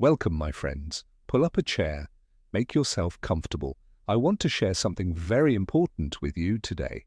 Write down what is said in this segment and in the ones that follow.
Welcome, my friends. Pull up a chair. Make yourself comfortable. I want to share something very important with you today.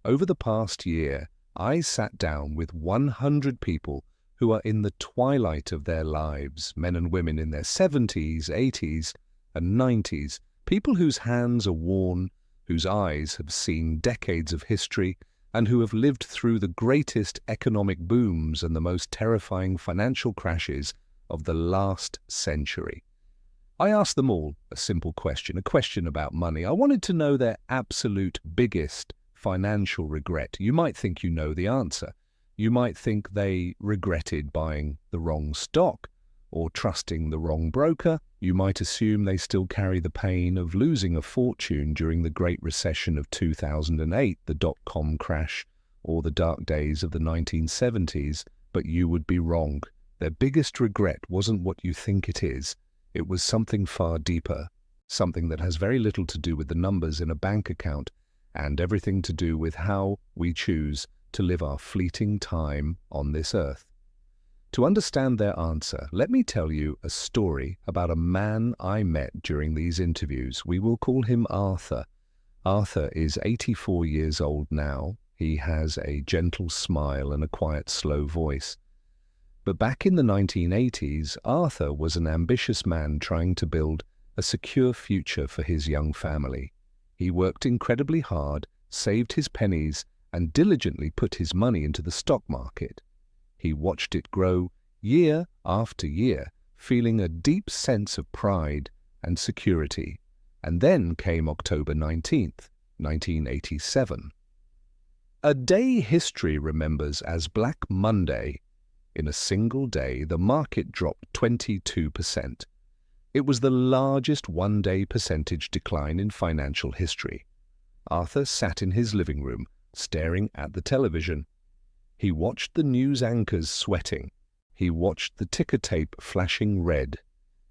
Over the past year, I sat down with 100 people who are in the twilight of their lives, men and women in their 70s, 80s, and 90s, people whose hands are worn, whose eyes have seen decades of history, and who have lived through the greatest economic booms and the most terrifying financial crashes of the last century. I asked them all a simple question, a question about money. I wanted to know their absolute biggest financial regret. You might think you know the answer. You might think they regretted buying the wrong stock or trusting the wrong broker. You might assume they still carry the pain of losing a fortune during the Great Recession of 2008, the dot-com crash, or the dark days of the 1970s, but you would be wrong. Their biggest regret wasn't what you think it is. It was something far deeper, something that has very little to do with the numbers in a bank account and everything to do with how we choose to live our fleeting time on this earth. To understand their answer, let me tell you a story about a man I met during these interviews. We will call him Arthur. Arthur is 84 years old now. He has a gentle smile and a quiet, slow voice. But back in the 1980s, Arthur was an ambitious man trying to build a secure future for his young family. He worked incredibly hard, saved his pennies, and diligently put his money into the stock market. He watched it grow year after year, feeling a deep sense of pride and security. And then came October 19th, 1987. A day history remembers as Black Monday. In a single day, the market dropped 22%. It was the largest one-day percentage decline in financial history. Arthur sat in his living room, staring at the television. He watched the news anchors sweating. He watched the ticker tape flashing red.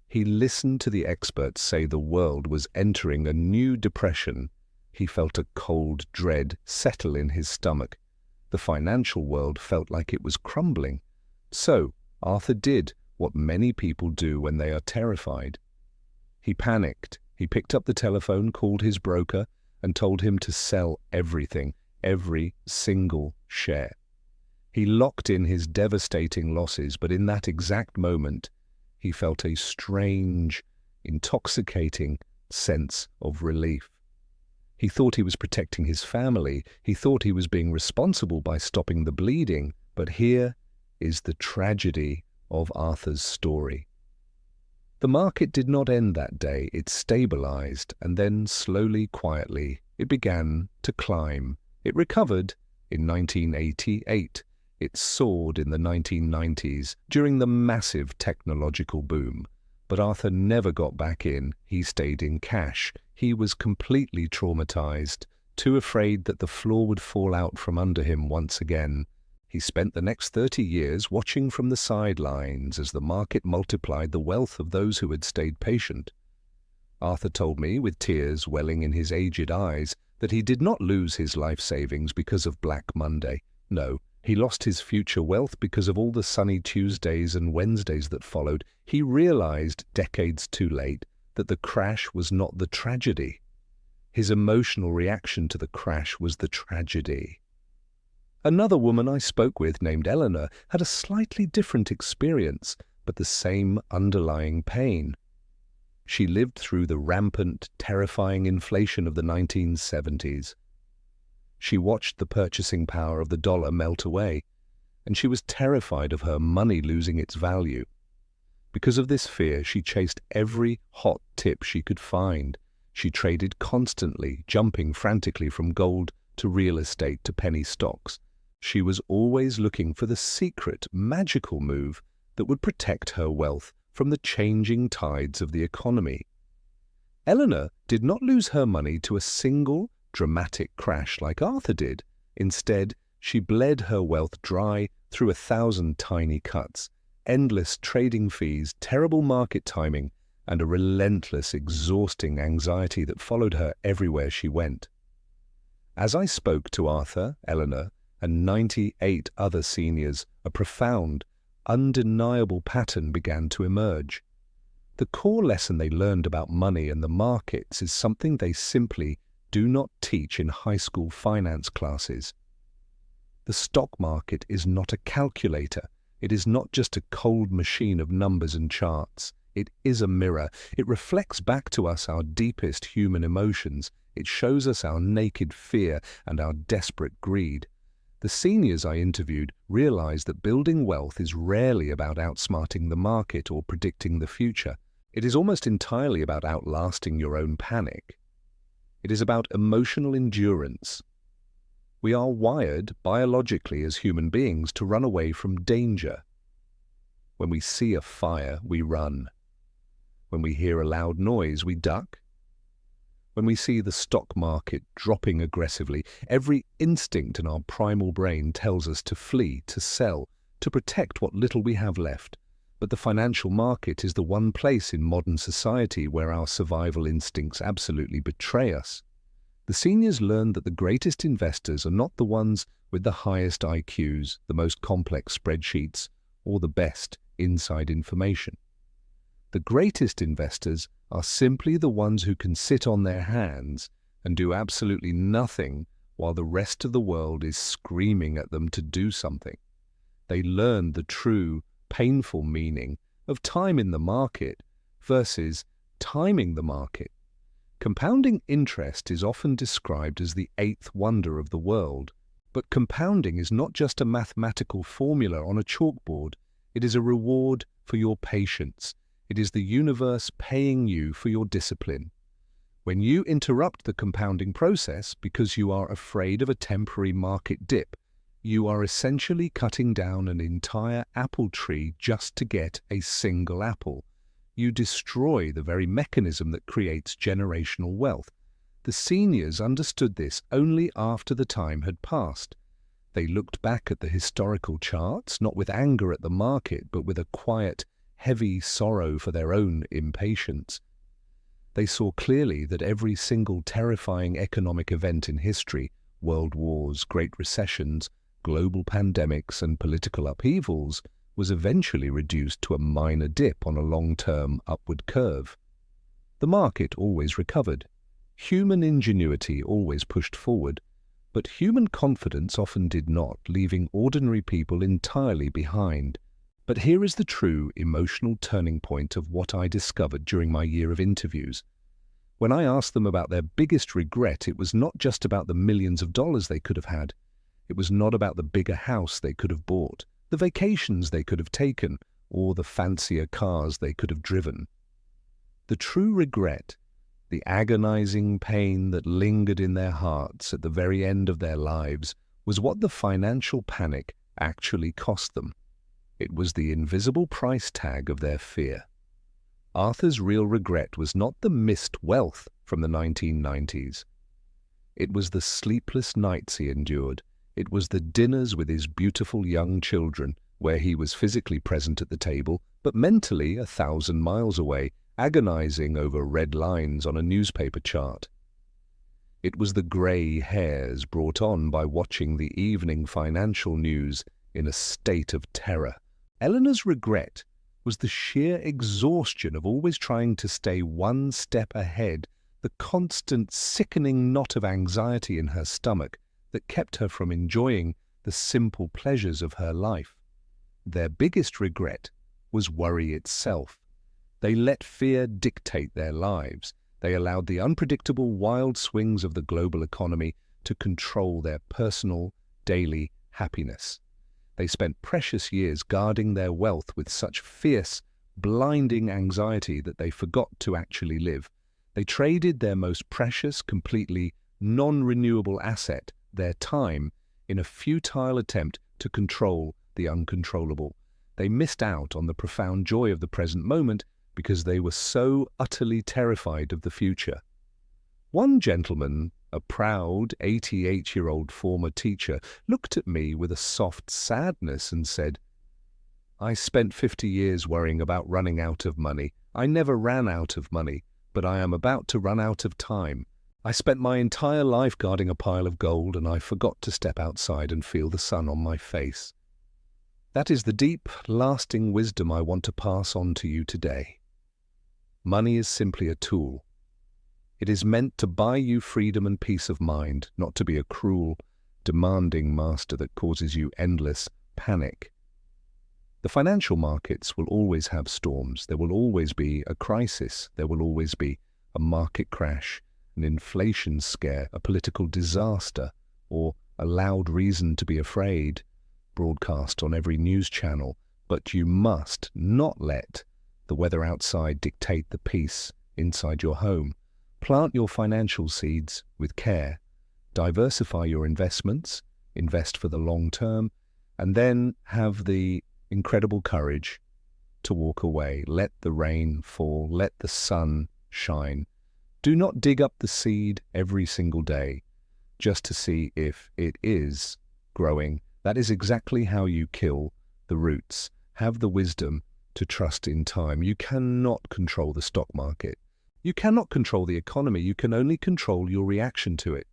He listened to the experts say the world was entering a new depression. He felt a cold dread settle in his stomach. The financial world felt like it was crumbling. So, Arthur did what many people do when they are terrified. He panicked. He picked up the telephone, called his broker, and told him to sell everything, every single share. He locked in his devastating losses, but in that exact moment, he felt a strange, intoxicating sense of relief. He thought he was protecting his family. He thought he was being responsible by stopping the bleeding. But here is the tragedy of Arthur's story. The market did not end that day. It stabilized, and then slowly, quietly, it began to climb. It recovered in 1988. It soared in the 1990s during the massive technological boom. But Arthur never got back in. He stayed in cash. He was completely traumatized, too afraid that the floor would fall out from under him once again. He spent the next 30 years watching from the sidelines as the market multiplied the wealth of those who had stayed patient. Arthur told me, with tears welling in his aged eyes, that he did not lose his life savings because of Black Monday. No, he lost his future wealth because of all the sunny Tuesdays and Wednesdays that followed. He realized, decades too late, that the crash was not the tragedy. His emotional reaction to the crash was the tragedy. Another woman I spoke with, named Eleanor, had a slightly different experience, but the same underlying pain. She lived through the rampant, terrifying inflation of the 1970s. She watched the purchasing power of the dollar melt away, and she was terrified of her money losing its value. Because of this fear, she chased every hot tip she could find. She traded constantly, jumping frantically from gold to real estate to penny stocks. She was always looking for the secret, magical move that would protect her wealth from the changing tides of the economy. Eleanor did not lose her money to a single dramatic crash like Arthur did. Instead, she bled her wealth dry through 1,000 tiny cuts, endless trading fees, terrible market timing, and a relentless, exhausting anxiety that followed her everywhere she went. As I spoke to Arthur, Eleanor, and 98 other seniors, a profound, undeniable pattern began to emerge. The core lesson they learned about money and the markets is something they simply do not teach in high school finance classes. The stock market is not a calculator. It is not just a cold machine of numbers and charts. It is a mirror. It reflects back to us our deepest human emotions. It shows us our naked fear and our desperate greed. The seniors I interviewed realized that building wealth is rarely about outsmarting the market or predicting the future. It is almost entirely about outlasting your own panic. It is about emotional endurance. We are wired biologically as human beings to run away from danger. When we see a fire, we run. When we hear a loud noise, we duck. When we see the stock market dropping aggressively, every instinct in our primal brain tells us to flee, to sell, to protect what little we have left. But the financial market is the one place in modern society where our survival instincts absolutely betray us. The seniors learned that the greatest investors are not the ones with the highest IQs, the most complex spreadsheets, or the best inside information. The greatest investors are simply the ones who can sit on their hands and do absolutely nothing while the rest of the world is screaming at them to do something. They learn the true, painful meaning of time in the market versus timing the market. Compounding interest is often described as the eighth wonder of the world, but compounding is not just a mathematical formula on a chalkboard. It is a reward for your patience. It is the universe paying you for your discipline. When you interrupt the compounding process because you are afraid of a temporary market dip, you are essentially cutting down an entire apple tree just to get a single apple. You destroy the very mechanism that creates generational wealth. The seniors understood this only after the time had passed. They looked back at the historical charts, not with anger at the market, but with a quiet, heavy sorrow for their own impatience. They saw clearly that every single terrifying economic event in history, world wars, great recessions, global pandemics, and political upheavals, was eventually reduced to a minor dip on a long-term upward curve. The market always recovered. Human ingenuity always pushed forward, but human confidence often did not, leaving ordinary people entirely behind. But here is the true emotional turning point of what I discovered during my year of interviews. When I asked them about their biggest regret, it was not just about the millions of dollars they could have had. It was not about the bigger house they could have bought, the vacations they could have taken, or the fancier cars they could have driven. The true regret, the agonizing pain that lingered in their hearts at the very end of their lives, was what the financial panic actually cost them. It was the invisible price tag of their fear. Arthur's real regret was not the missed wealth from the 1990s. It was the sleepless nights he endured. It was the dinners with his beautiful young children, where he was physically present at the table, but mentally 1,000 miles away, agonizing over red lines on a newspaper chart. It was the grey hairs brought on by watching the evening financial news in a state of terror. Eleanor's regret was the sheer exhaustion of always trying to stay one step ahead, the constant sickening knot of anxiety in her stomach that kept her from enjoying the simple pleasures of her life. Their biggest regret was worry itself. They let fear dictate their lives. They allowed the unpredictable wild swings of the global economy to control their personal, daily happiness. They spent precious years guarding their wealth with such fierce, blinding anxiety that they forgot to actually live. They traded their most precious, completely non-renewable asset, their time, in a futile attempt to control the uncontrollable. They missed out on the profound joy of the present moment because they were so utterly terrified of the future. One gentleman, a proud 88-year-old former teacher, looked at me with a soft sadness and said, "I spent 50 years worrying about running out of money. I never ran out of money, but I am about to run out of time. I spent my entire life guarding a pile of gold, and I forgot to step outside and feel the sun on my face." That is the deep, lasting wisdom I want to pass on to you today. Money is simply a tool. It is meant to buy you freedom and peace of mind, not to be a cruel, demanding master that causes you endless panic. The financial markets will always have storms. There will always be a crisis. There will always be a market crash, an inflation scare, a political disaster, or a loud reason to be afraid, broadcast on every news channel. But you must not let the weather outside dictate the peace inside your home. Plant your financial seeds with care. Diversify your investments, invest for the long term, and then have the incredible courage to walk away. Let the rain fall, let the sun shine. Do not dig up the seed every single day just to see if it is growing. That is exactly how you kill the roots. Have the wisdom to trust in time. You cannot control the stock market. You cannot control the economy. You can only control your reaction to it.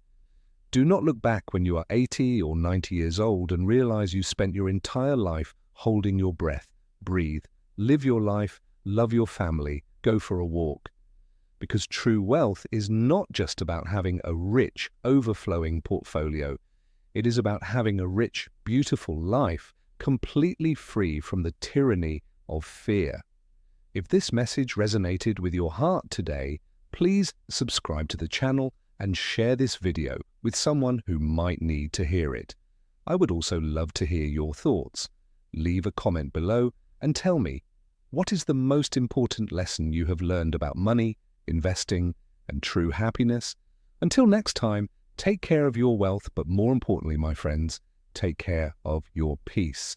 Do not look back when you are 80 or 90 years old and realize you spent your entire life holding your breath. Breathe, live your life, love your family, go for a walk. Because true wealth is not just about having a rich, overflowing portfolio. It is about having a rich, beautiful life, completely free from the tyranny of fear. If this message resonated with your heart today, please subscribe to the channel and share this video with someone who might need to hear it. I would also love to hear your thoughts. Leave a comment below and tell me, what is the most important lesson you have learned about money, investing, and true happiness? Until next time, take care of your wealth, but more importantly, my friends, take care of your peace.